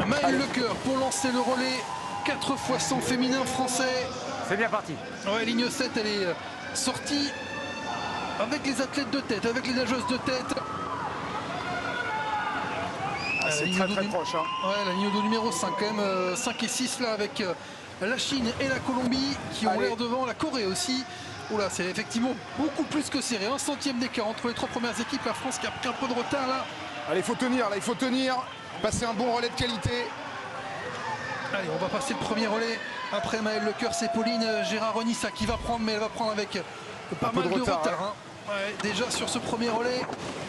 Maëlle Lecœur pour lancer le relais 4 x 100 féminin français. C'est bien parti. Ouais, ligne 7, elle est sortie avec les athlètes de tête, avec les nageuses de tête. C'est très proche. Hein. Ouais, la ligne d'eau numéro 5 quand même, 5 et 6 là avec la Chine et la Colombie qui ont l'air devant, la Corée aussi. Oula, c'est effectivement beaucoup plus que serré, un centième d'écart entre les 3 premières équipes. La France qui a pris un peu de retard là. Allez, il faut tenir, là, il faut tenir. Passer un bon relais de qualité. Allez, on va passer le premier relais. Après Maëlle Lecœur, c'est Pauline Gérard-Renissa qui va prendre, mais elle va prendre avec pas mal de retard. Hein. Ouais, déjà sur ce premier relais.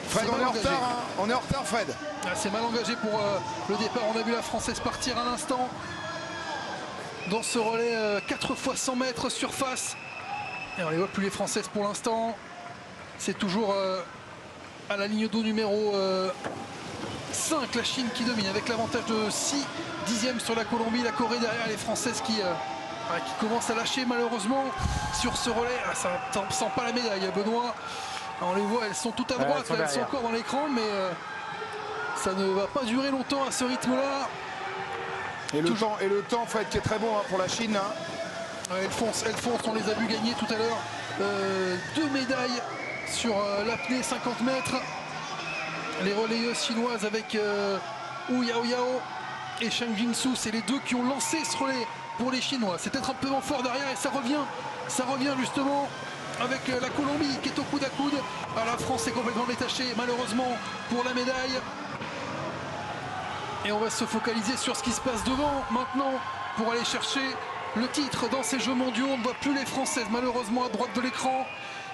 Fred, on est en retard, hein. On est en retard, Fred. C'est mal engagé pour le départ. On a vu la Française partir un instant dans ce relais 4 x 100 mètres surface. Et on les voit plus les Françaises pour l'instant. C'est toujours à la ligne d'eau numéro 5, la Chine qui domine avec l'avantage de 6 dixièmes sur la Colombie. La Corée derrière, les Françaises qui commencent à lâcher malheureusement sur ce relais. Ah, ça ne sent pas la médaille, Benoît. On les voit, elles sont toutes à droite, elles sont encore dans l'écran, mais ça ne va pas durer longtemps à ce rythme-là. Et le temps en fait, qui est très bon hein, pour la Chine. Hein. Ouais, elles foncent, on les a vu gagner tout à l'heure. 2 médailles sur l'apnée 50 mètres. Les relayeuses chinoises avec Wu Yaoyao et Shang Jingsu, c'est les deux qui ont lancé ce relais pour les Chinois. C'est peut-être un peu fort derrière et ça revient justement avec la Colombie qui est au coude à coude. La France est complètement détachée malheureusement pour la médaille. Et on va se focaliser sur ce qui se passe devant maintenant pour aller chercher le titre dans ces Jeux mondiaux. On ne voit plus les Françaises malheureusement à droite de l'écran.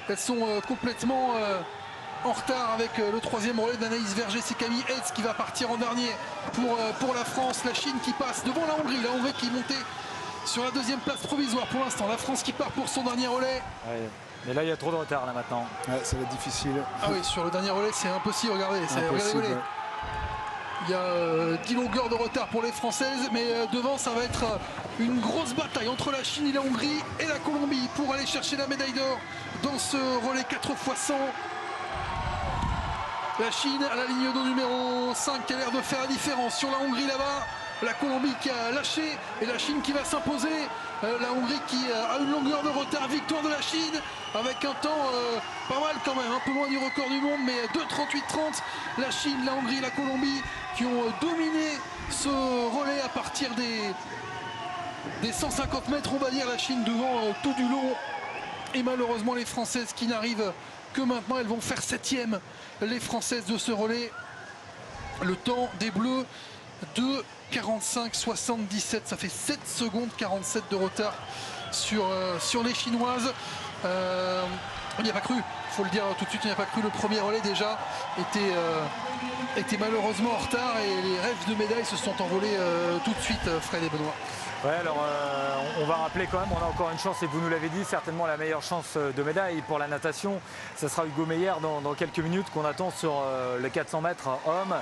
Elles sont complètement en retard avec le troisième relais d'Anaïs Verger. C'est Camille Hetz qui va partir en dernier pour la France. La Chine qui passe devant la Hongrie. La Hongrie qui est montée sur la deuxième place provisoire pour l'instant. La France qui part pour son dernier relais. Ouais. Mais là, il y a trop de retard là maintenant. Ouais, ça va être difficile. Ah oui, sur le dernier relais, c'est impossible. Regardez, regardez. Il y a 10 longueurs de retard pour les Françaises, mais devant, ça va être une grosse bataille entre la Chine et la Hongrie et la Colombie pour aller chercher la médaille d'or dans ce relais 4 x 100. La Chine à la ligne d'eau numéro 5 qui a l'air de faire la différence sur la Hongrie là-bas. La Colombie qui a lâché et la Chine qui va s'imposer. La Hongrie qui a une longueur de retard. Victoire de la Chine avec un temps pas mal quand même, un peu loin du record du monde, mais 2:38:30. La Chine, la Hongrie, la Colombie qui ont dominé ce relais à partir des 150 mètres, on va dire. La Chine devant tout du long. Et malheureusement les Françaises qui n'arrivent que maintenant. Elles vont faire 7e, les Françaises de ce relais. Le temps des Bleus de 45,77, ça fait 7 secondes 47 de retard sur les Chinoises. On n'y a pas cru, il faut le dire tout de suite, on n'y a pas cru. Le premier relais déjà était malheureusement en retard et les rêves de médaille se sont envolés tout de suite, Fred et Benoît. Ouais, alors on va rappeler quand même, on a encore une chance, et vous nous l'avez dit, certainement la meilleure chance de médaille pour la natation. Ça sera Hugo Meyer dans quelques minutes qu'on attend sur le 400 mètres hommes.